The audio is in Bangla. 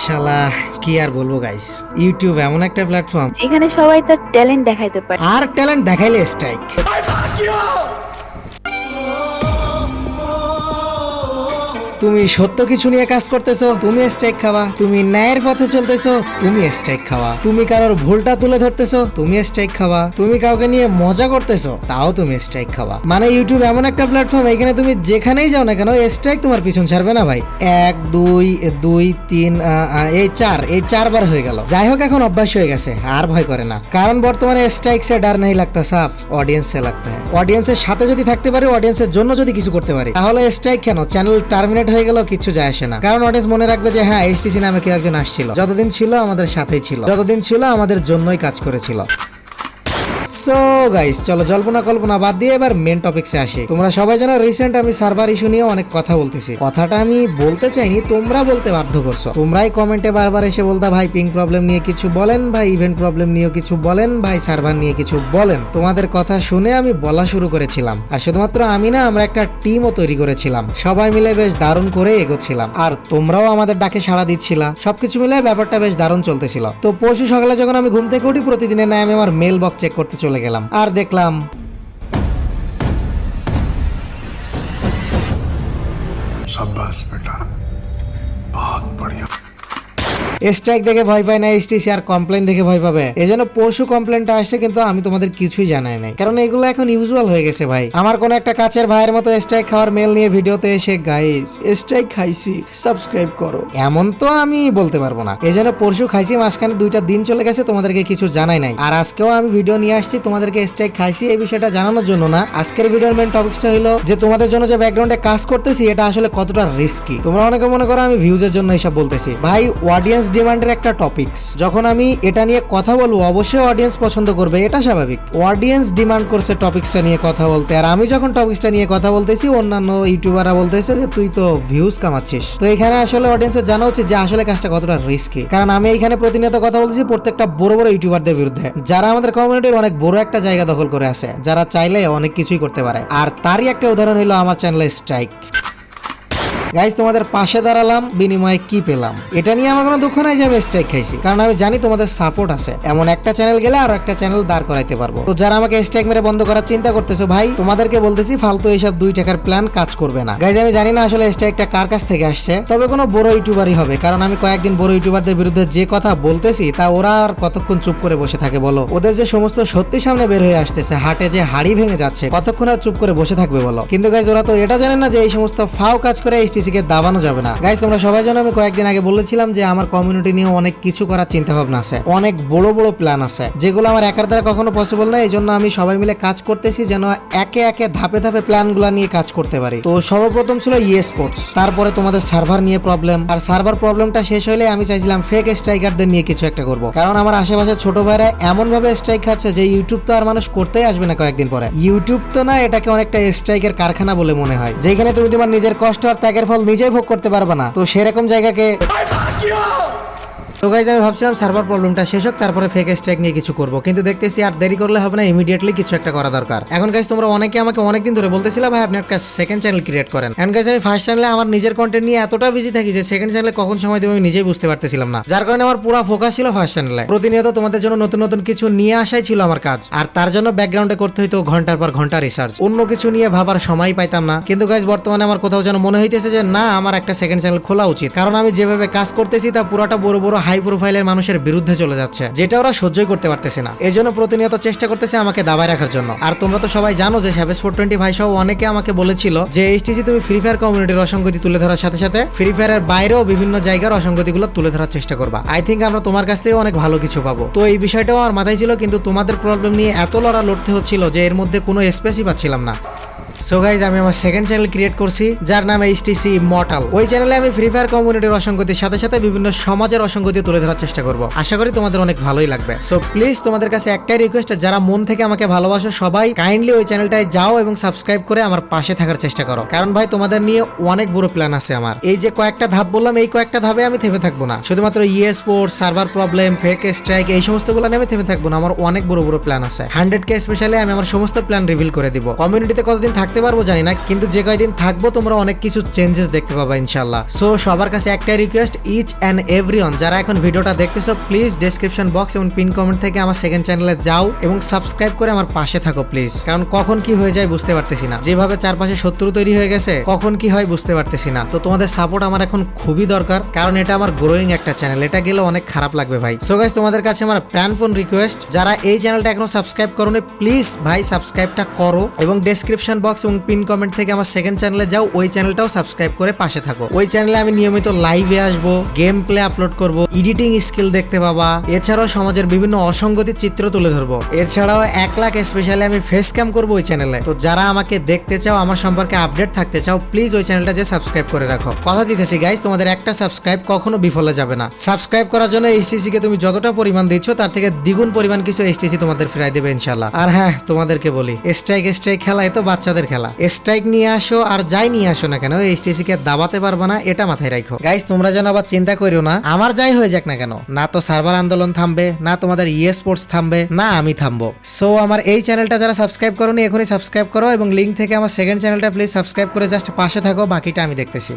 শালা কি আর বলবো গাইস, ইউটিউব এমন একটা প্ল্যাটফর্ম যেখানে সবাই তার ট্যালেন্ট দেখাইতে পারে। আর ট্যালেন্ট দেখাইলে স্ট্রাইক। তুমি সত্য কিছু নিয়ে কাজ করতেছো, তুমি স্ট্রাইক খাওয়া। তুমি ন্যায়ের পথে চলতেছো, তুমি স্ট্রাইক খাওয়া। তুমি কারোর ভুলটা তুলে ধরতেছো, তুমি স্ট্রাইক খাওয়া। তুমি কাউকে নিয়ে মজা করতেছো, তাও তুমি স্ট্রাইক খাওয়া। মানে ইউটিউব এমন একটা প্ল্যাটফর্ম, এখানে তুমি যেখানেই যাও না কেন স্ট্রাইক তোমার পিছন ছাড়বে না ভাই। 1 2 2 3 এই 4 বার হয়ে গেল। যাই হোক, এখন অভ্যাস হয়ে গেছে, আর ভয় করে না। কারণ বর্তমানে স্ট্রাইক সে ডর नहीं लगता, সাফ অডিয়েন্স সে लगता है। অডিয়েন্সের সাথে যদি থাকতে পারি, অডিয়েন্সের জন্য যদি কিছু করতে পারি, তাহলে স্ট্রাইক কেন, চ্যানেল টার্মিনেট হয়ে গেল, কিছু যায় আসে না। কারণ অডিয়েন্স মনে রাখবে যে হ্যাঁ, এইচটিসি নামে কেউ একজন আসছিল, যতদিন ছিল আমাদের সাথেই ছিল, যতদিন ছিল আমাদের জন্যই কাজ করেছিল। সো গাইস, চলো জল্পনা কল্পনা বাদ দিয়ে এবার মেন টপিকসে আসি। তোমরা সবাই জানো রিসেন্ট আমি সার্ভার ইস্যু নিয়ে অনেক কথা বলতেছি। কথাটা আমি বলতে চাইনি, তোমরা বলতে বাধ্য করছো। তোমরাই কমেন্টে বারবার এসে বলতা ভাই পিং প্রবলেম নিয়ে কিছু বলেন, ভাই ইভেন্ট প্রবলেম নিয়ে কিছু বলেন, ভাই সার্ভার নিয়ে কিছু বলেন। তোমাদের কথা শুনে আমি বলা শুরু করেছিলাম। আর শুধুমাত্র আমি না, আমরা একটা টিমও তৈরি করেছিলাম, সবাই মিলে বেশ দারুণ করে এগোচ্ছিলাম। আর তোমরাও আমাদের ডাকে সাড়া দিচ্ছিলা। সবকিছু মিলে ব্যাপারটা বেশ দারুণ চলতেছিল। তো পরশু সকালে যখন আমি ঘুম থেকে উঠি, প্রতিদিনের ন্যায় আমি আমার মেল বক্স চেক করতে চলে গেলাম, আর দেখলাম शाबाश बेटा, बहुत बढ़िया। স্ট্রাইক দেখে ভয় পায় না এইচটিসি, আর কমপ্লেন দেখে ভয় পাবে। এই জন্য পরশু কমপ্লেনটা আসছে, কিন্তু আমি তোমাদের কিছুই জানাই নাই, কারণ এগুলো এখন ইউজুয়াল হয়ে গেছে ভাই। আমার কোন একটা কাছের ভাইয়ের মতো স্ট্রাইক খাওয়ার মেল নিয়ে ভিডিওতে এসে গাইস স্ট্রাইক খাইছি, সাবস্ক্রাইব করো, এমন তো আমি বলতে পারবো না। এই জন্য পরশু খাইছি, মাঝখানে 2টা দিন চলে গেছে, তোমাদেরকে কিছু জানাই নাই। আর আজকেও আমি ভিডিও নিয়ে আসছি তোমাদেরকে স্ট্রাইক খাইছি এই বিষয়টা জানানোর জন্য না। আজকের ভিডিওর মেন টপিকসটা হলো যে তোমাদের জন্য যে ব্যাকগ্রাউন্ডে কাজ করতেছি, এটা আসলে কতটা রিস্কি। তোমরা অনেকে মনে করো আমি ভিউজের জন্য এসব বলতেছি। ভাই, অডিয়েন্স ডিমান্ডের একটা টপিকস, যখন আমি এটা নিয়ে কথা বলবো অবশ্যই অডিয়েন্স পছন্দ করবে, এটা স্বাভাবিক। অডিয়েন্স ডিমান্ড করছে টপিকসটা নিয়ে কথা বলতে, আর আমি যখন টপিকসটা নিয়ে কথা বলতেছি, অন্যান্য ইউটিউবাররা বলতেছে যে তুই তো ভিউজ কামাচ্ছিস। তো এখানে আসলে অডিয়েন্সের জানা উচিত যে আসলে কাজটা কতটা রিস্কি। কারণ আমি এখানে প্রতিনিয়ত কথা বলতেছি প্রত্যেকটা বড় বড় ইউটিউবারদের বিরুদ্ধে, যারা আমাদের কমিউনিটির অনেক বড় একটা জায়গা দখল করে আছে, যারা চাইলে অনেক কিছুই করতে পারে। আর তারই একটা উদাহরণ হলো আমার চ্যানেলে স্ট্রাইক। গাইস, তোমাদের পাশে দাঁড়ালাম, বিনিময়ে কি পেলাম? এটা নিয়ে আমার কোনো দুঃখ নাই যে আমি স্ট্রাইক খাইছি, কারণ আমি জানি তোমাদের সাপোর্ট আছে। এমন একটা চ্যানেল গেলে আর একটা চ্যানেল দাঁড় করাইতে পারবো। তো যারা আমাকে স্ট্রাইক মেরে বন্ধ করার চিন্তা করতেছো, ভাই তোমাদেরকে বলতেছি ফালতু এইসব 2 টাকার প্ল্যান কাজ করবে না। গাইস, আমি জানি না আসলে স্ট্রাইকটা কার কাছ থেকে আসছে, তবে কোনো বড় ইউটিউবারই হবে। কারণ আমি কয়েকদিন বড় ইউটিউবারদের বিরুদ্ধে যে কথা বলতেছি, তা ওরা আর কতক্ষণ চুপ করে বসে থাকে বলো? ওদের যে সমস্ত সত্যি সামনে বের হয়ে আসতেছে, হাটে যে হাড়ি ভেঙে যাচ্ছে, কতক্ষণ আর চুপ করে বসে থাকবে বলো? কিন্তু গাইস, ওরা তো এটা জানে না যে এই সমস্ত ফাও কাজ করে এইচটিসি কে দাবানো যাবে না। গাইস, তোমরা সবাই জানো আমি কয়েকদিন আগে বলেছিলাম যে আমার কমিউনিটি নিয়ে অনেক কিছু করার চিন্তা ভাবনা আছে, অনেক বড় বড় প্ল্যান আছে, যেগুলো আমার একার দ্বারা কখনো পসিবল না। এই জন্য আমি সবাই মিলে কাজ করতেছি, যেন একে একে ধাপে ধাপে প্ল্যানগুলো নিয়ে কাজ করতে পারি। তো সর্বপ্রথম ছিল স্পোর্টস, তারপরে তোমাদের সার্ভার নিয়ে প্রবলেম। আর সার্ভার প্রবলেমটা শেষ হলে আমি চাইছিলাম ফেক স্ট্রাইকারদের নিয়ে কিছু একটা করব, কারণ আমার আশেপাশে ছোট ভাইরা এমন ভাবে স্ট্রাইক খাচ্ছে যে ইউটিউব তো আর মানুষ করতেই আসবে না কয়েকদিন পরে। ইউটিউব তো না, এটাকে অনেকটা স্ট্রাইকের কারখানা বলে মনে হয়, যেখানে তুমি তোমার নিজের কষ্ট আর ত্যাগের ফল নিজেই ভোগ করতে পারবে না। তো সেরকম জায়গাকে তো গাইজ, আমি ভাবছিলাম সার্ভার প্রবলেমটা শেষ হোক, তারপরে ফেক স্ট্রাইক নিয়ে কিছু করব, কিন্তু দেখতেছি আর দেরি করলে হবে না, ইমিডিয়েটলি কিছু একটা করা দরকার। এখন গাইজ, তোমরা অনেকে আমাকে অনেকদিন ধরে বলতেছিলা ভাই আপনি একটা সেকেন্ড চ্যানেল ক্রিয়েট করেন। এখন গাইজ, আমি ফার্স্ট চ্যানেলে আমার নিজের কন্টেন্ট নিয়ে এতটা বিজি থাকি যে সেকেন্ড চ্যানেলে কখন সময় দেবো আমি নিজেই বুঝতে পারতেছিলাম না, যার কারণে আমার পুরো ফোকাস ছিল ফার্স্ট চ্যানেলে। প্রতিনিয়ত তোমাদের জন্য নতুন নতুন কিছু নিয়ে আসাই ছিল আমার কাজ, আর তার জন্য ব্যাকগ্রাউন্ডে করতে হইতো ঘন্টার পর ঘন্টা রিসার্চ, অন্য কিছু নিয়ে ভাবার সময় পাইতাম না। কিন্তু গাইজ, বর্তমানে আমার কোথাও যেন মনে হইতেছে যে না, আমার একটা সেকেন্ড চ্যানেল খোলা উচিত, কারণ আমি যেভাবে কাজ করতেছি তা পুরাটা বড় বড় হাই প্রোফাইলের মানুষের বিরুদ্ধে চলে যাচ্ছে, যেটা ওরা সহ্যই করতে পারতেছে না। এই জন্য প্রতিনিয়ত চেষ্টা করতেছে আমাকে দাবায় রাখার জন্য। আর তোমরা তো সবাই জানো যে Savage420 সহ অনেকে আমাকে বলেছিল যে এইচটিসি তুমি ফ্রি ফায়ার কমিউনিটির অসঙ্গতি তুলে ধরার সাথে সাথে ফ্রি ফায়ারের বাইরেও বিভিন্ন জায়গার অসঙ্গতিগুলো তুলে ধরার চেষ্টা করবা। আই থিঙ্ক আমরা তোমার কাছ থেকে অনেক ভালো কিছু পাবো। তো এই বিষয়টাও আমার মাথায় ছিল, কিন্তু তোমাদের প্রবলেম নিয়ে এত লড়া লড়তে হচ্ছিল যে এর মধ্যে কোনো স্পেসই পাচ্ছিলাম না। সো গাইজ, আমি আমার সেকেন্ড চ্যানেল ক্রিয়েট করছি, যার নাম এইচটিসি ইমমর্টাল। ওই চ্যানেলে আমি ফ্রি ফায়ার কমিউনিটির অসঙ্গতির সাথে সাথে বিভিন্ন সমাজের অসঙ্গতি তুলে ধরার চেষ্টা করব। আশা করি তোমাদের অনেক ভালোই লাগবে। সো প্লিজ, তোমাদের কাছে একটাই রিকোয়েস্ট, যারা মন থেকে আমাকে ভালোবাসো সবাই কাইন্ডলি ওই চ্যানেলটায় যাও এবং সাবস্ক্রাইব করে আমার পাশে থাকার চেষ্টা করো। কারণ ভাই, তোমাদের নিয়ে অনেক বড় প্ল্যান আছে আমার। এই যে কয়েকটা ধাপ বললাম, এই কয়েকটা ধাপে আমি থেমে থাকবো না। শুধুমাত্র sports, server problem, fake strike, এই সমস্তগুলো নিয়ে আমি থেমে থাকবো না। আমার অনেক বড় বড় প্ল্যান আছে। 100K স্পেশালি আমি আমার সমস্ত প্ল্যান রিভিল করে দিব। কমিউনিটিতে কতদিন থাকতে থাকতে পারবো জানি না, কিন্তু যে কয়দিন থাকবো তোমরা অনেক কিছু চেঞ্জেস দেখতে পাবা ইনশাল্লাহ। সো সবার কাছে একটাই রিকোয়েস্ট, ইচ অ্যান্ড এভরিওয়ান যারা এখন ভিডিওটা দেখতেছো, প্লিজ ডেসক্রিপশন বক্স এবং পিন কমেন্ট থেকে আমার সেকেন্ড চ্যানেলে যাও এবং সাবস্ক্রাইব করে আমার পাশে থাকো প্লিজ। কারণ কখন কি হয়ে যায় বুঝতে পারতেছি না, যেভাবে চারপাশে শত্রু তৈরি হয়ে গেছে, কখন কি হয় বুঝতে পারতেছি না। তো তোমাদের সাপোর্ট আমার এখন খুবই দরকার, কারণ এটা আমার গ্রোয়িং একটা চ্যানেল, এটা গেলে অনেক খারাপ লাগবে ভাই। সো গাইস, তোমাদের কাছে আমার প্রাণপণ রিকোয়েস্ট, যারা এই চ্যানেলটা এখনো সাবস্ক্রাইব করোনি, প্লিজ ভাই সাবস্ক্রাইবটা করো এবং ডেসক্রিপশন বক্স এবং পিন কমেন্ট থেকে আমার সেকেন্ড চ্যানেলে যাও, ওই চ্যানেলটাও সাবস্ক্রাইব করে পাশে থাকো। ওই চ্যানেলে আমি নিয়মিত লাইভে আসবো, গেম প্লে আপলোড করব, এডিটিং স্কিল দেখতে পাবা, এছাড়াও সমাজের বিভিন্ন অসঙ্গতির চিত্র তুলে ধরবো। এছাড়াও 1 লাখ স্পেশালি আমি ফেস ক্যাম করবো ওই চ্যানেলে। তো যারা আমাকে দেখতে চাও, আমার সম্পর্কে আপডেট থাকতে চাও, প্লিজ ওই চ্যানেলটা যে সাবস্ক্রাইব করে রাখো। কথা দিতেছি গাইস, তোমাদের একটা সাবস্ক্রাইব কখনো বিফলে যাবে না। সাবস্ক্রাইব করার জন্য এইচটিসি কে তুমি যতটা পরিমাণ দিচ্ছ তার থেকে দ্বিগুণ পরিমাণ কিছু এইচটিসি তোমাদের ফিরাই দেবে ইনশাআল্লাহ। আর হ্যাঁ, তোমাদেরকে বলি, স্ট্রাইক খেলা তো বাচ্চাদের খেলা। স্ট্রাইক নিয়ে আসো আর যাই নিয়ে আসো না কেন, এইচটিসি কে দাবাতে পারবে না, এটা মাথায় রাখো গাইস। তোমরা যেন আবার চিন্তা করিও না আমার যাই হয়ে যাক না কেন, না তো সার্ভার আন্দোলন থামবে, না তোমাদের স্পোর্টস থামবে, না আমি থামবো। সো আমার এই চ্যানেলটা যারা সাবস্ক্রাইব করোনি এখনই সাবস্ক্রাইব করো এবং লিংক থেকে আমার সেকেন্ড চ্যানেলটা প্লিজ সাবস্ক্রাইব করে জাস্ট পাশে থাকো, বাকিটা আমি দেখতেছি।